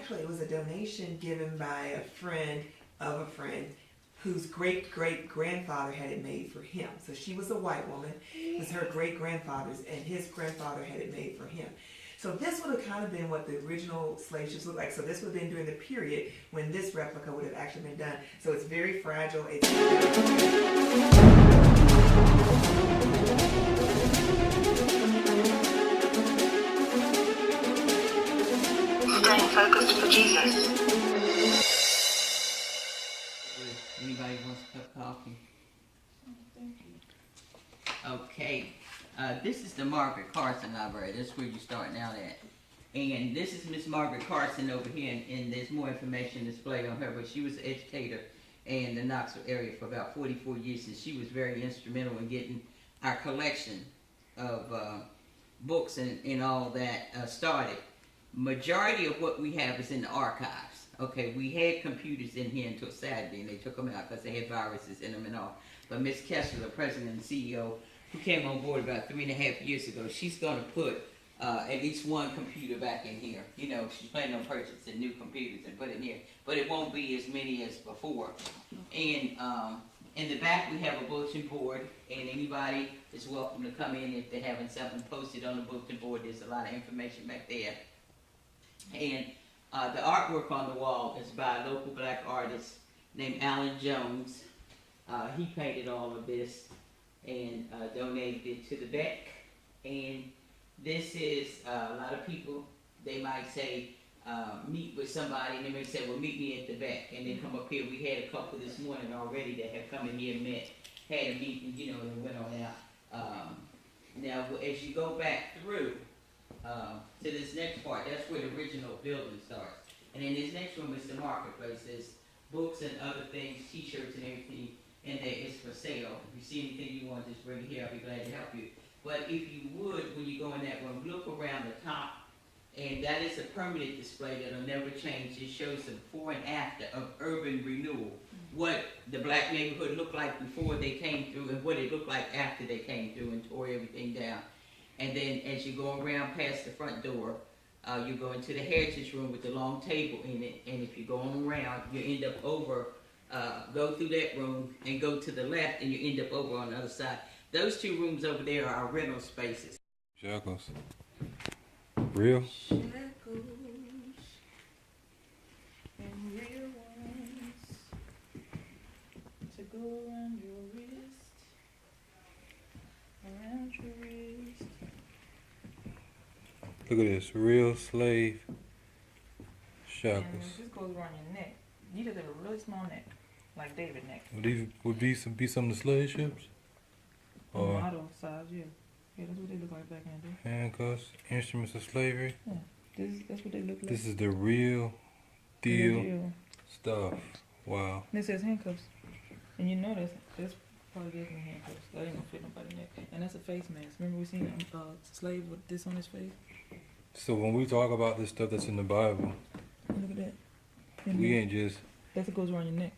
actually, it was a donation given by a friend of a friend whose great-great-grandfather had it made for him. So she was a white woman. It was her great-grandfather's, and his grandfather had it made for him. So this would have kind of been what the original slave ships looked like. So this would have been during the period when this replica would have actually been done. So it's very fragile. It's Staying focused for Jesus. Anybody wants a cup of coffee? Thank you. Okay. This is the Margaret Carson Library. That's where you're starting out at. And this is Miss Margaret Carson over here, and there's more information displayed on her, but she was an educator in the Knoxville area for about 44 years, and she was very instrumental in getting our collection of books and all that started. Majority of what we have is in the archives. Okay, we had computers in here until Saturday, and they took them out because they had viruses in them and all. But Miss Kessler, the president and CEO, who came on board about 3.5 years ago, she's going to put at least one computer back in here. You know, she's planning on purchasing new computers and put it in here. But it won't be as many as before. And in the back, we have a bulletin board, and anybody is welcome to come in if they're having something posted on the bulletin board. There's a lot of information back there. And the artwork on the wall is by a local black artist named Alan Jones. He painted all of this and donated it to the Beck. And this is a lot of people, they might say, meet with somebody, and they may say, well, meet me at the Beck. And they come up here. We had a couple this morning already that have come in here and met, had a meeting, you know, and went on out. Now, as you go back through to this next part, that's where the original building starts. And in this next room is the marketplace. There's books and other things, t-shirts and everything in there is for sale. If you see anything you want, just bring it here. I'll be glad to help you. But if you would, when you go in that room, look around the top, and that is a permanent display that'll never change. It shows the before and after of urban renewal. What the black neighborhood looked like before they came through and what it looked like after they came through and tore everything down. And then as you go around past the front door, you go into the heritage room with the long table in it. And if you go on around, you end up over, go through that room and go to the left, and you end up over on the other side. Those two rooms over there are our rental spaces. Shackles. Real? Shackles and real ones to go around your wrist, around your wrist. Look at this. Real slave shackles. And this goes around your neck. You just have a really small neck, like David neck. Would these be some of the slave ships? Or Model size, yeah. Yeah, that's what they look like back in the day. handcuffs, instruments of slavery. Yeah, that's what they look like. This is the real deal stuff. Wow. And it says handcuffs. And you know that's probably definitely handcuffs. That ain't gonna fit nobody's neck. And that's a face mask. Remember we seen a slave with this on his face? So when we talk about this stuff that's in the Bible, Look at that. And we ain't just that's what goes around your neck.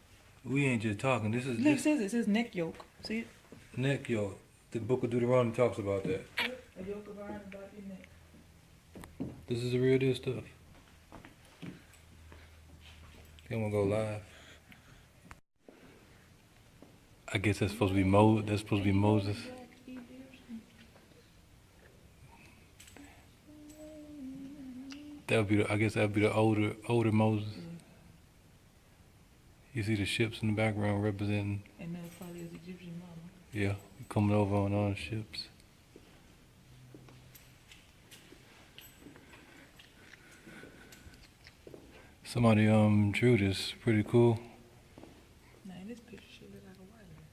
talking. This is Look, it says neck yoke. See it? neck yoke. The book of Deuteronomy talks about that. A yoke of iron about your neck. This is the real deal stuff. I'm gonna go live. I guess that's supposed to be That's supposed to be Moses. I guess that would be the older Moses. You see the ships in the background representing. And that's probably his Egyptian mama. Yeah, coming over on our ships. Somebody drew this. Pretty cool. Now in this picture she look like a white man.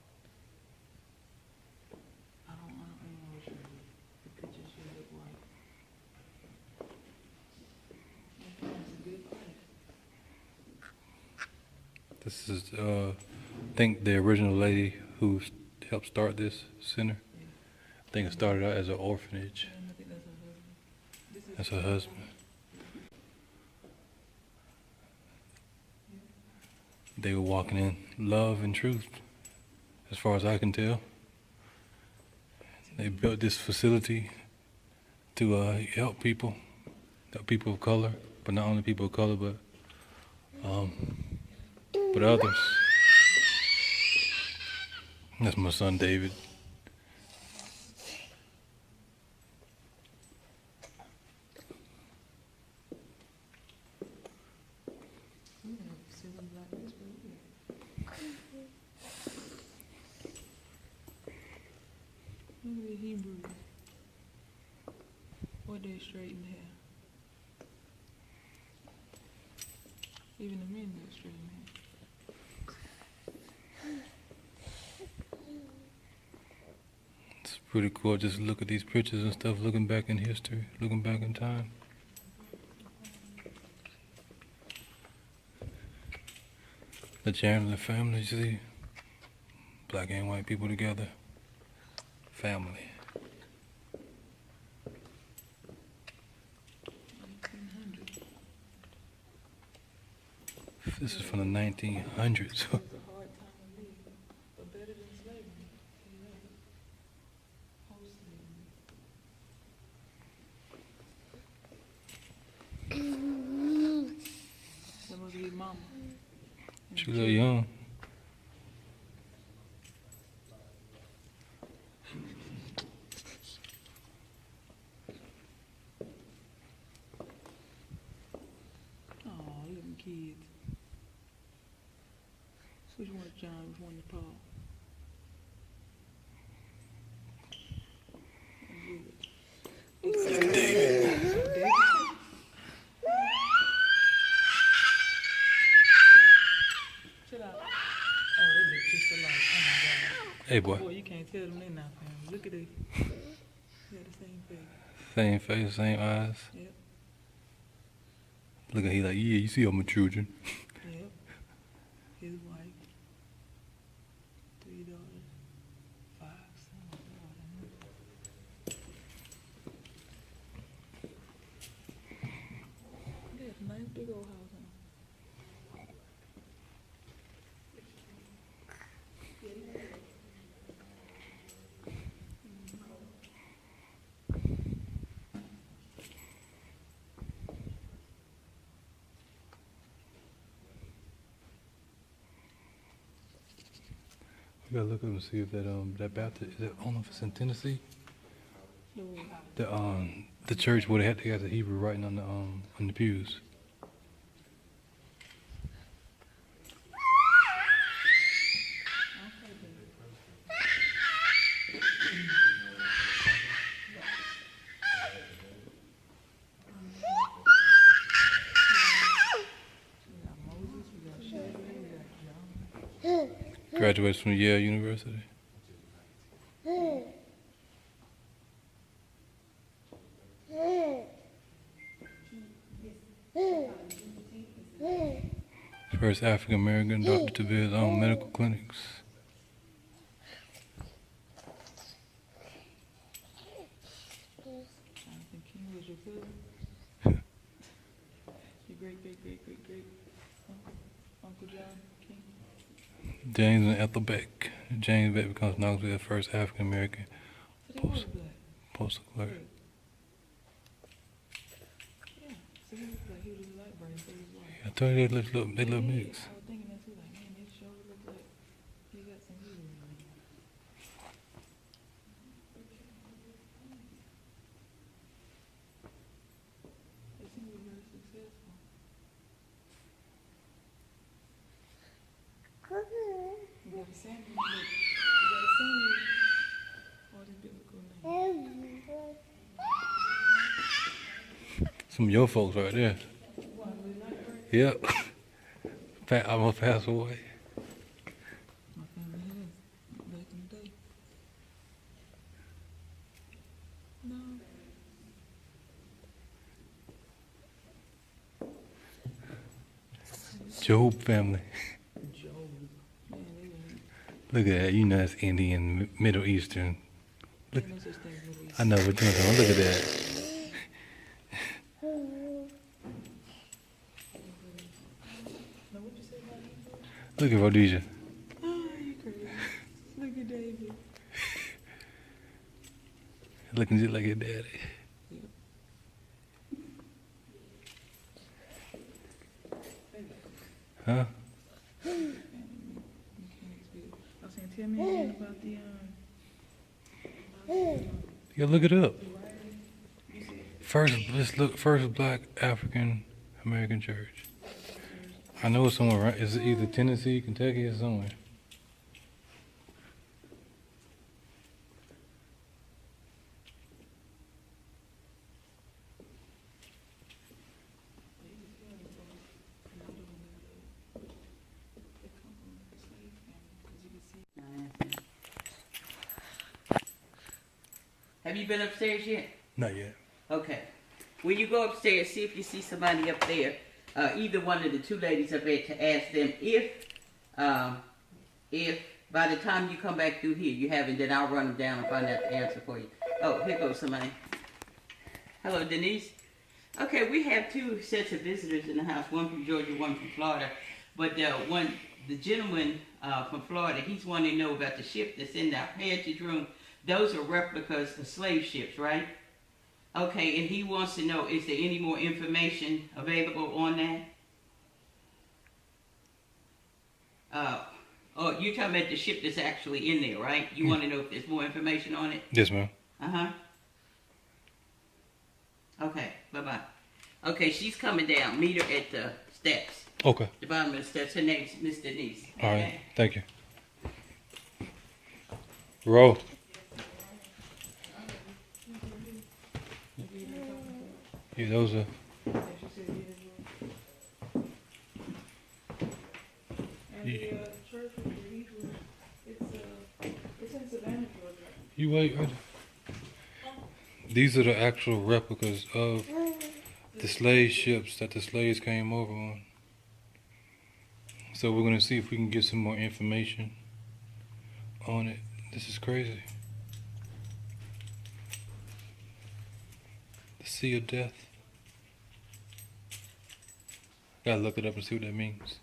I don't know what she look. The picture she look white. That's a good fight. This is I think the original lady who helped start this center. I think it started out as an orphanage. And I think that's her husband. This is That's her husband. They were walking in love and truth, as far as I can tell. They built this facility to help people of color, but not only people of color, but But others, that's my son David. Look at the Hebrew. What they straighten hair. Even the men do straighten hair. It's pretty cool. Just look at these pictures and stuff, looking back in history, looking back in time. The Chandler family, you see, black and white people together, family. 1800. This is from the 1900s. It's a hard time to live, but better than slavery. Post slavery. That must be mama. She a little young. Oh, little kids. Which one is John? Which one is Paul? David. Chill out. Oh, they look just alike. Oh my God. Hey, boy. Boy, you can't tell them they're not family. Look at it. They got the same face. Same face, same eyes. Yep. Look at he like, yeah, you see all my children. Yep. His wife. 3 daughters. 5 sons. Yeah, it's a nice big old house, huh? We gotta look up and see if that Baptist, is it, I don't know if it's in Tennessee. The church where they got the Hebrew writing on the pews. Graduates from Yale University. First African American doctor to build his own medical clinics. Jonathan King was your cousin? Your great Uncle John King? James and Ethel Beck. James Beck becomes Knoxville's first African American So they was black. postal clerk. Yeah. So he was like, he was a light bright, so he was white. I told you they look mixed. I was thinking that too, like, man, they sure look like he got some Hebrew in him. They seem to be very successful. You got a Samuel, look. You got a Samuel. All these biblical names. Some of your folks right there. What, the light bright? Yep. Almost passed away. My family has, back in the day. No. Job family. Job. Man, they were, Look at that. You know that's Indian, Middle Eastern. Look, ain't no such thing as Middle East. I know, but look at that. Now, what'd you say about Hebrew? Look at Rhodesia. Oh, you crazy. Look at David. Looking just like your daddy. Huh? I was saying, tell me again about the Yeah, look it up. writing. You said First Black African American Church. I know it's somewhere, right? It's either Tennessee, Kentucky, or somewhere. Have you been upstairs yet? Not yet. Okay. When you go upstairs, see if you see somebody up there, either one of the two ladies up there, to ask them if by the time you come back through here you haven't, then I'll run them down and find out the answer for you. Oh, here goes somebody. Hello, Denise. Okay, we have two sets of visitors in the house, one from Georgia, one from Florida. But the gentleman from Florida, he's wanting to know about the ship that's in the heritage room. Those are replicas of slave ships, right? Okay, and he wants to know, is there any more information available on that? Oh, you're talking about the ship that's actually in there, right? You want to know if there's more information on it? Yes, ma'am. Uh-huh. Okay, bye-bye. Okay, she's coming down. Meet her at the steps. Okay. The bottom of the steps. Her name's Miss Denise. All right. Okay? Thank you. Roll. Yeah, those are. And the church with the cathedral, it's in Savannah, Georgia. You wait right there. These are the actual replicas of the slave ships that the slaves came over on. So we're gonna see if we can get some more information on it. This is crazy. The Sea of Death. Gotta look it up and see what that means.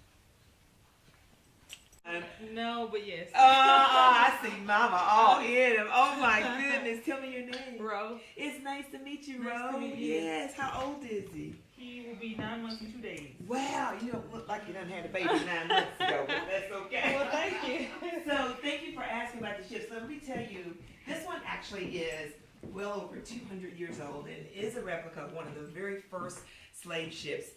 No, but yes. Oh, I see Mama all in him. Oh my goodness. Tell me your name. Ro, It's nice to meet you, Nice Ro. to meet you. Yes. How old is he? he will be 9 months and 2 days. Wow, you don't look like you done had a baby 9 months ago, but that's okay. Well, thank you. So thank you for asking about the ship. So let me tell you, this one actually is well over 200 years old and is a replica of one of the very first slave ships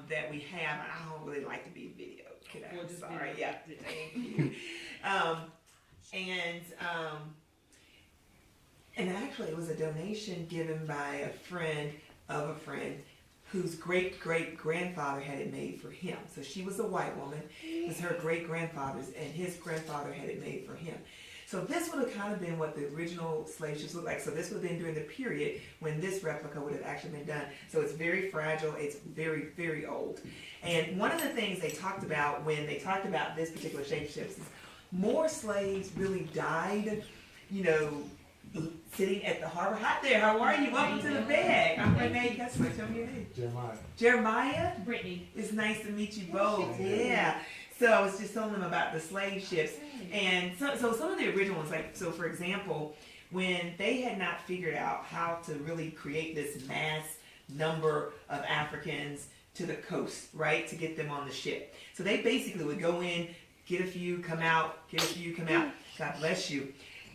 that we have. I don't really like to be videoed. Kid, I'm sorry. Yeah. Thank you. And actually, it was a donation given by a friend of a friend whose great-great-grandfather had it made for him. So she was a white woman. It was her great-grandfather's, and his grandfather had it made for him. So this would have kind of been what the original slave ships looked like. So this would have been during the period when this replica would have actually been done. So it's very fragile. It's very, very old. And one of the things they talked about when they talked about this particular slave ships is more slaves really died, you know, sitting at the harbor. Hi there, how are you? Welcome to the Beck. I'm Renee Kessler. Tell me your name. Jeremiah. Jeremiah? Brittany. It's nice to meet you both. Yeah. So I was just telling them about the slave ships. And so some of the original ones, like, so for example, when they had not figured out how to really create this mass number of Africans to the coast, right, to get them on the ship. So they basically would go in, get a few, come out, get a few, come out. God bless you.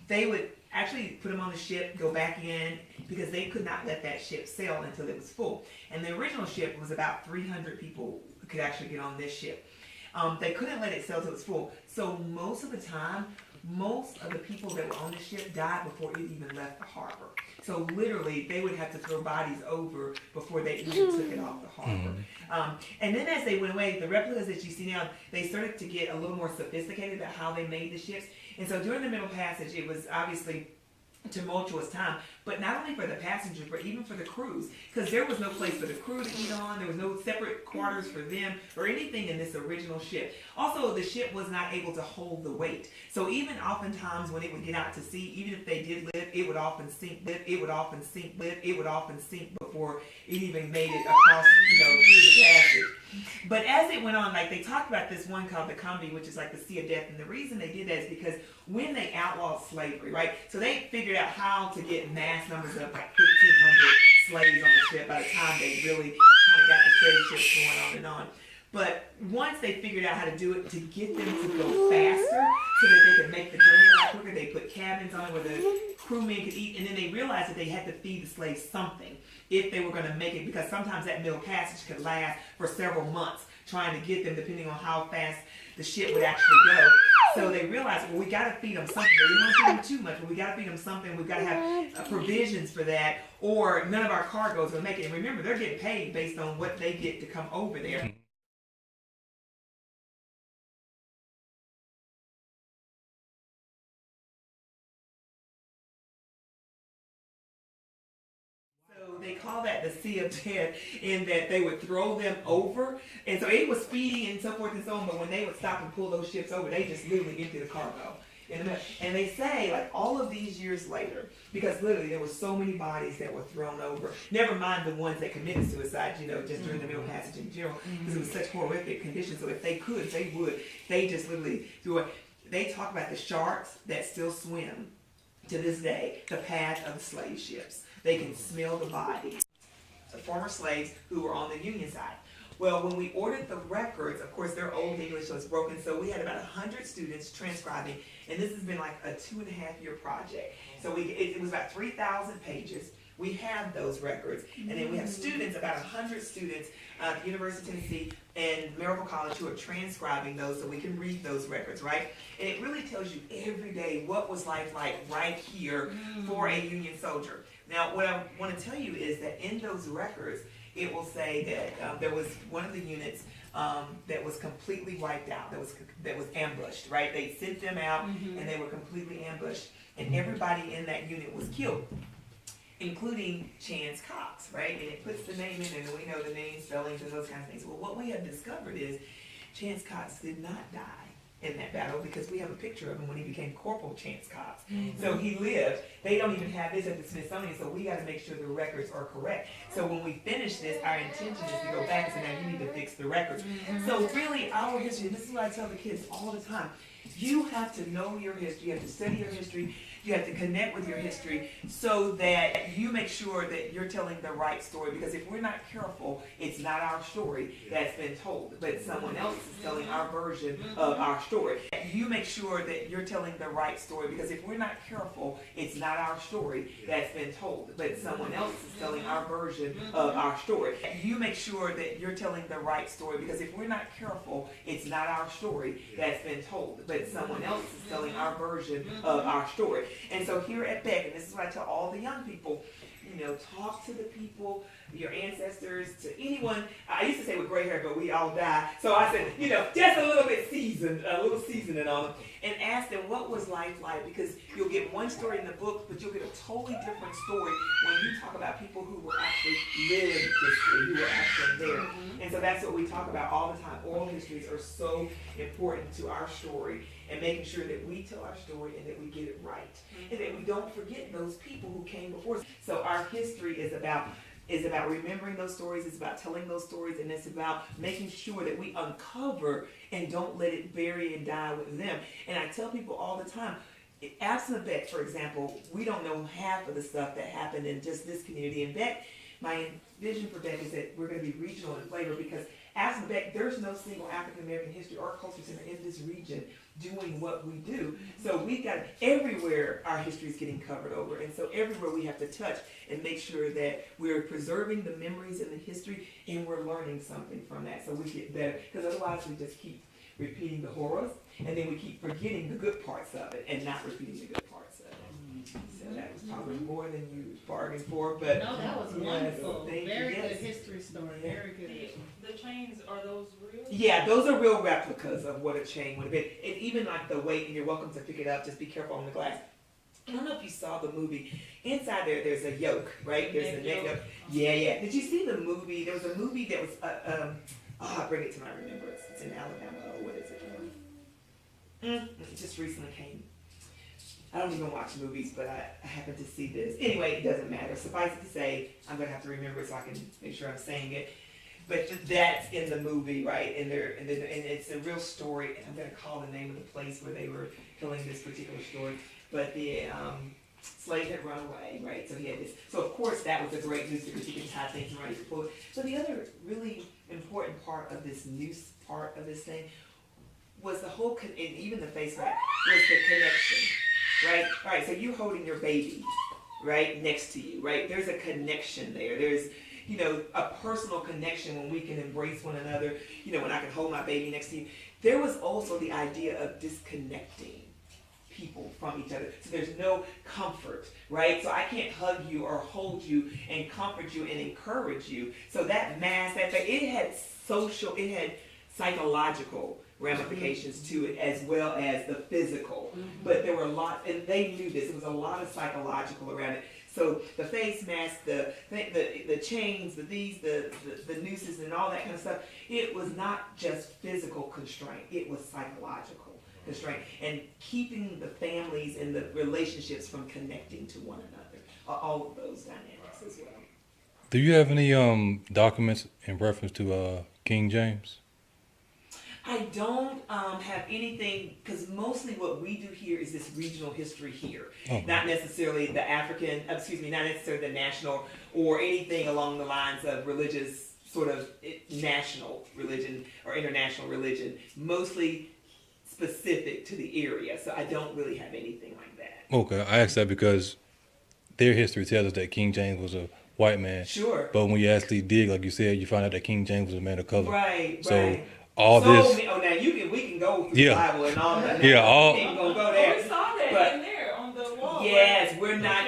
They would actually put them on the ship, go back in, because they could not let that ship sail until it was full. And the original ship was about 300 people who could actually get on this ship. They couldn't let it sail till it was full. So most of the time, most of the people that were on the ship died before it even left the harbor. So literally, they would have to throw bodies over before they even took it off the harbor. And then as they went away, the replicas that you see now, they started to get a little more sophisticated about how they made the ships. And so during the Middle Passage, it was obviously a tumultuous time, but not only for the passengers, but even for the crews, because there was no place for the crew to eat on. There was no separate quarters for them or anything in this original ship. Also, the ship was not able to hold the weight. So even oftentimes when it would get out to sea, even if they did live, it would often sink, it would often sink before it even made it across, through the passage. But as it went on, like they talked about this one called the Comedy, which is like the Sea of Death, and the reason they did that is because when they outlawed slavery, right? So they figured out how to get mass numbers of like 1,500 slaves on the ship by the time they really kind of got the slave ships going on and on. But once they figured out how to do it to get them to go faster so that they could make the journey a lot quicker, they put cabins on where the crewmen could eat, and then they realized that they had to feed the slaves something if they were going to make it, because sometimes that middle passage could last for several months trying to get them, depending on how fast the ship would actually go. So they realized, well, we got to feed them something. They didn't want to feed them too much, but we got to feed them something. We've got to have provisions for that, or none of our cargoes will make it. And remember, they're getting paid based on what they get to come over there. So they call that the Sea of Death, in that they would throw them over. And so it was feeding and so forth and so on, but when they would stop and pull those ships over, they just literally empty the cargo. And they say, like, all of these years later, because literally there were so many bodies that were thrown over, never mind the ones that committed suicide, you know, just during the Middle Passage in general, because it was such horrific conditions. So if they could, they would. They just literally threw it. They talk about the sharks that still swim to this day the path of the slave ships. They can smell the body of former slaves who were on the Union side. Well, when we ordered the records, of course, they're old English, so it's broken. So we had about 100 students transcribing, and this has been like a 2.5-year project. So it was about 3,000 pages. We have those records, and then we have students, about 100 students at the University of Tennessee and Maryville College, who are transcribing those so we can read those records, right? And it really tells you every day what was life like right here for a Union soldier. Now, what I want to tell you is that in those records, it will say that there was one of the units that was completely wiped out, that was ambushed, right? They sent them out, and they were completely ambushed, and everybody in that unit was killed, including Chance Cox, right? And it puts the name in, and we know the name, spellings, and those kinds of things. Well, what we have discovered is Chance Cox did not die in that battle, because we have a picture of him when he became Corporal Chance Cox. So he lived. They don't even have this at the Smithsonian, so we got to make sure the records are correct. So when we finish this, our intention is to go back and say, now you need to fix the records. So really, our history, this is what I tell the kids all the time, you have to know your history, you have to study your history, you have to connect with your history so that you make sure that you're telling the right story. Because if we're not careful, it's not our story that's been told, but someone else is telling our version of our story. You make sure that you're telling the right story, because if we're not careful, it's not our story that's been told, but someone else is telling our version of our story. You make sure that you're telling the right story, because if we're not careful, it's not our story that's been told, but someone else is telling our version of our story. And so here at Beck, and this is what I tell all the young people, you know, talk to the people, your ancestors, to anyone. I used to say with gray hair, but we all die. So I said, you know, just a little bit seasoned, a little seasoning on them, and ask them what was life like, because you'll get one story in the book, but you'll get a totally different story when you talk about people who were actually lived history, who were actually there. And so that's what we talk about all the time. Oral histories are so important to our story, and making sure that we tell our story and that we get it right, and that we don't forget those people who came before us. So our history is about remembering those stories, it's about telling those stories, and it's about making sure that we uncover and don't let it bury and die with them. And I tell people all the time, absent Beck, for example, we don't know half of the stuff that happened in just this community. And Beck, my vision for Beck is that we're going to be regional in flavor, because absent Beck, there's no single African American history or culture center in this region doing what we do. So we've got everywhere our history is getting covered over, and so everywhere we have to touch and make sure that we're preserving the memories and the history, and we're learning something from that so we get better, because otherwise we just keep repeating the horrors, and then we keep forgetting the good parts of it and not repeating the good parts of it. So that was probably more than you bargained for, but no, that was wonderful. Very good history story. Yeah. Very good. The chains, are those real? Yeah, those are real replicas of what a chain would have been. And even like the weight, and you're welcome to pick it up, just be careful on the glass. I don't know if you saw the movie. Inside there's a yoke, right? There's a neck yoke. Yeah. Did you see the movie? There was a movie that was, I'll bring it to my remembrance. It's in Alabama. Oh, what is it? It just recently came. I don't even watch movies, but I happened to see this. Anyway, it doesn't matter. Suffice it to say, I'm going to have to remember it so I can make sure I'm saying it. But that's in the movie, right? And it's a real story. And I'm going to call the name of the place where they were telling this particular story. But the slave had run away, right? So he had this. So of course that was a great news, because you can tie things around your pull it. So the other really important important part of this noose part of this thing was the whole, and even the face wrap, was the connection, right? All right, so you holding your baby, right, next to you, right? There's a connection there. There's, you know, a personal connection when we can embrace one another, you know, when I can hold my baby next to you. There was also the idea of disconnecting people from each other. So there's no comfort, right? So I can't hug you or hold you and comfort you and encourage you. So that mask, it had social, it had psychological ramifications to it as well as the physical. But there were a lot, and they knew this, there was a lot of psychological around it. So the face mask, the chains, the nooses and all that kind of stuff, it was not just physical constraint, it was psychological constraint, and keeping the families and the relationships from connecting to one another. All of those dynamics as well. Do you have any documents in reference to King James? I don't have anything, because mostly what we do here is this regional history here. Not necessarily the not necessarily the national or anything along the lines of religious, sort of national religion or international religion. Mostly specific to the area, so I don't really have anything like that. Okay, I asked that because their history tells us that King James was a white man. Sure. But when you actually dig, like you said, you find out that King James was a man of color. Right, so right. All this. Now we can go through the Bible and all that. Yeah, all. We ain't gonna go there. We saw that in there on the wall. Yes, we're not.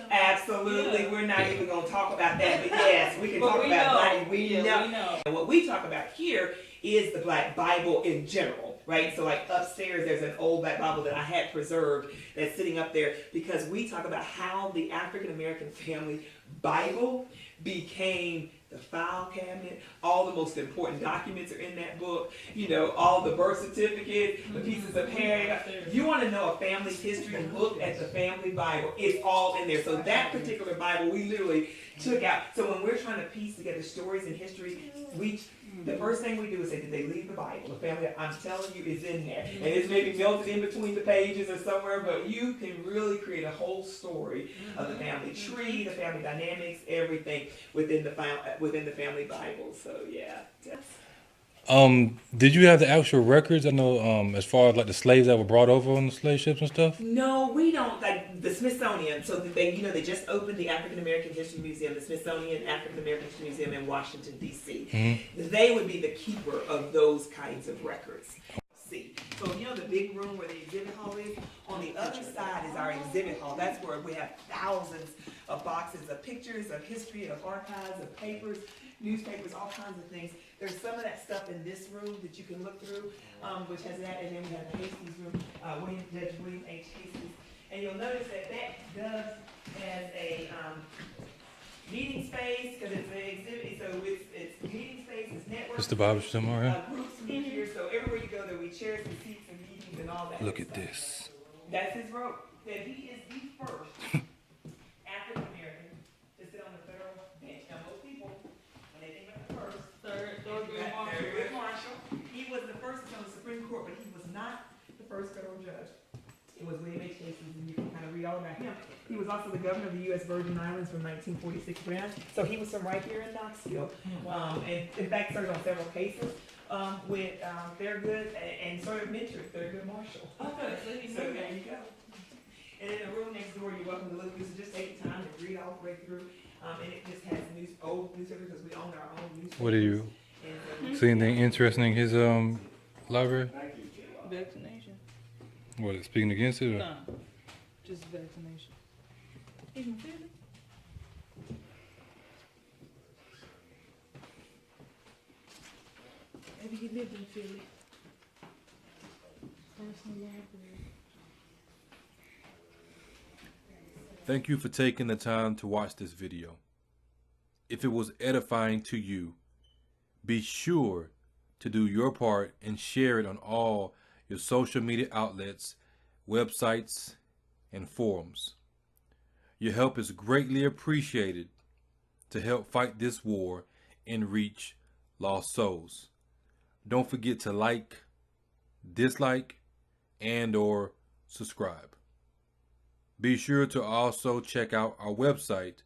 Absolutely, we're not even gonna talk about that. But yes, we can talk about Black. We know. And what we talk about here is the Black Bible in general, right? So like upstairs, there's an old Black Bible that I had preserved that's sitting up there because we talk about how the African American family Bible became the file cabinet. All the most important documents are in that book. You know, all the birth certificates, the pieces of hair. You want to know a family's history, look at the family Bible. It's all in there. So that particular Bible, we literally took out. So when we're trying to piece together stories and history, the first thing we do is say, did they leave the Bible? The family, I'm telling you, is in there. And it's maybe melted in between the pages or somewhere, but you can really create a whole story of the family tree, the family dynamics, everything within the family Bible. So yeah. Did you have the actual records? I know, as far as like the slaves that were brought over on the slave ships and stuff. No, we don't. Like the Smithsonian. So they just opened the African American History Museum, the Smithsonian African American History Museum in Washington D.C. Mm-hmm. They would be the keeper of those kinds of records. So you know the big room where the exhibit hall is? On the other side is our exhibit hall. That's where we have thousands of boxes of pictures, of history, of archives, of papers, newspapers, all kinds of things. There's some of that stuff in this room that you can look through, which has that, and then we have the Hastings room, Judge William H. Hastings. And you'll notice that does has a meeting space, because it's an exhibit, so it's meeting space, it's network. It's the Bible somewhere, yeah? Groups meet here, so everywhere you go, there'll be chairs and seats and meetings and all that. Look at stuff. this. That's his rope. That he is the first African American to sit on the federal bench. Now, most people, when they think about the first, Third Marshall, he was the first on the Supreme Court, but he was not the first federal judge. It was William H. Hastings, and you can kind of read all about him. He was also the governor of the U.S. Virgin Islands from 1946 around. So he was from right here in Knoxville. And in fact, served on several cases with Thurgood and sort of mentored Thurgood Marshall. So there you go. And in the room next door, you're welcome to look. You should just take time to read all the way through. And it just has old newspapers because we own our own newspapers. What do you see anything interesting in his library? Vaccination. What, speaking against it? Or? Nah, just vaccination. He's from Philly. Maybe he lived in Philly. Personal library. Thank you for taking the time to watch this video. If it was edifying to you, be sure to do your part and share it on all your social media outlets, websites, and forums. Your help is greatly appreciated to help fight this war and reach lost souls. Don't forget to like, dislike, and/or subscribe. Be sure to also check out our website,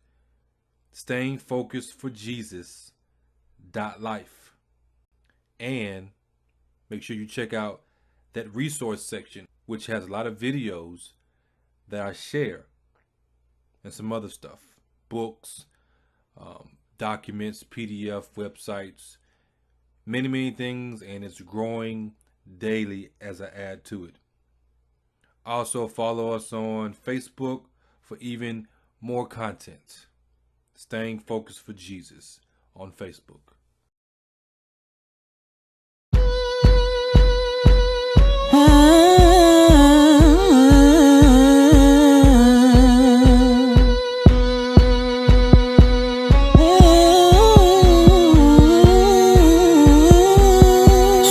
stayingfocusedforjesus.life. And make sure you check out that resource section, which has a lot of videos that I share and some other stuff, books, documents, PDF, websites, many things, and it's growing daily as I add to it. Also follow us on Facebook for even more content. Staying Focused for Jesus on Facebook.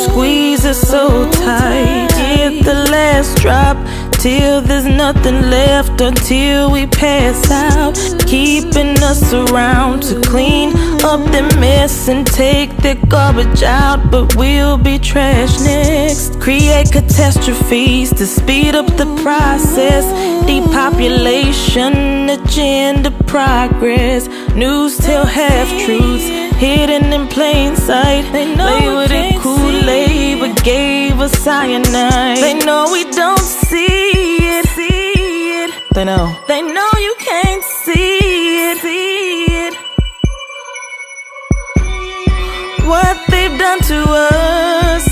Squeeze it so tight, get the last drop, till there's nothing left, until we pass out. Keeping us around to clean up the mess and take the garbage out, but we'll be trash next. Create catastrophes to speed up the process. Depopulation, agenda progress. News tell half-truths, hidden in plain sight. They play with it Kool-Aid, but gave us cyanide. They know we don't see it. They know you can't see it. What they've done to us.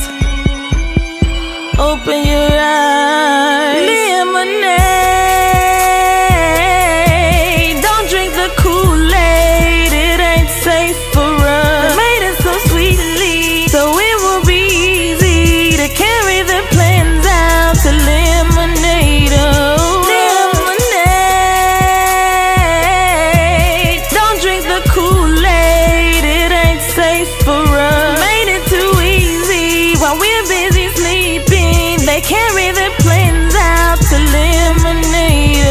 Open your eyes. Lemonade. Don't drink the Kool-Aid, it ain't safe for us. They made it so sweetly, so it will be easy to carry their plans out to lemonade. Lemonade. Don't drink the Kool-Aid, it ain't safe for us. Made it too easy while we're busy sleeping. They carry their plans out to lemonade.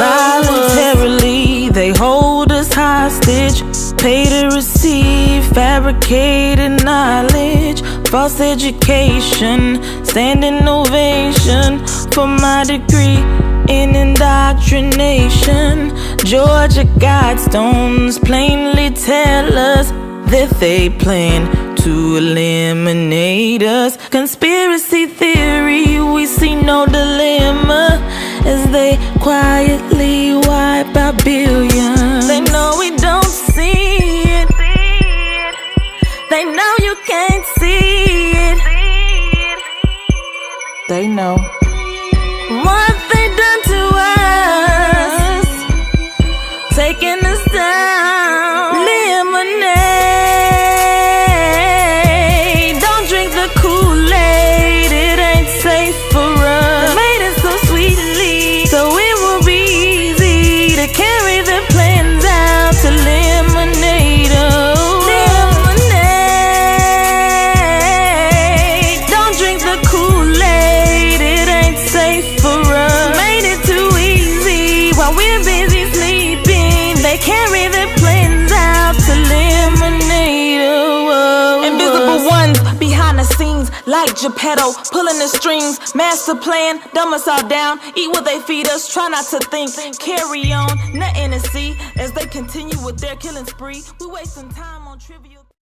Voluntarily, they hold us hostage. Pay to receive fabricated knowledge. False education, standing ovation for my degree in indoctrination. Georgia Guidestones plainly tell us that they plan to eliminate us. Conspiracy theory, we see no dilemma as they quietly wipe out billions. They know we don't see it. They know you can't see it. They know what they done to us, taking us down. Lemonade. Don't drink the Kool-Aid, it ain't safe for us. They made it so sweetly, so it will be easy to carry their plans out to lemonade. Lemonade. Don't drink the Kool-Aid, it ain't safe for us. Made it too easy while we're busy sleeping. They carry their plans out to lemonade. Invisible ones behind the scenes, like Geppetto, pulling the strings. Master plan, dumb us all down. Eat what they feed us, try not to think. Carry on, nothing to see as they continue with their killing spree. We wasting time on trivial.